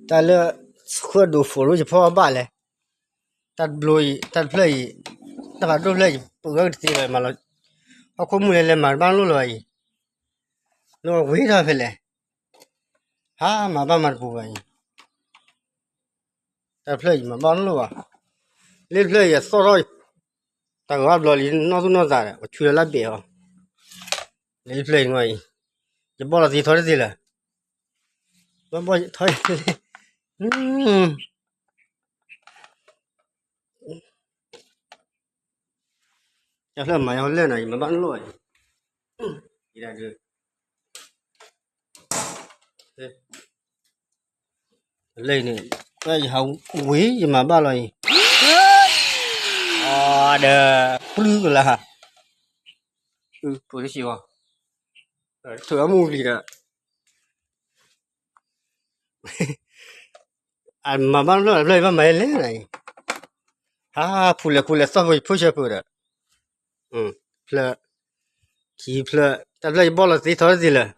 但了喝豆腐肉就跑吧嘞，但不但play，那个都 play 不个地方嘛了，我可木来嘛办路了伊，那为啥回来？哈嘛办嘛不完，但 play 嘛办路啊，你 play 也骚扰，但我不知道你哪都哪咋的，我去了那边啊，你 play 我伊，就报了自己头的了，我报头，嗯。要是没有来呢，没办路，伊拉这，来呢，那以后为什么办了？ada perlu lah. Polisi wah. Tu kamu beli dah. Mama lu beli apa main ni? Pula sampai pusat pula. Pula, ki pula. Tak beli bola sih tahu sih lah.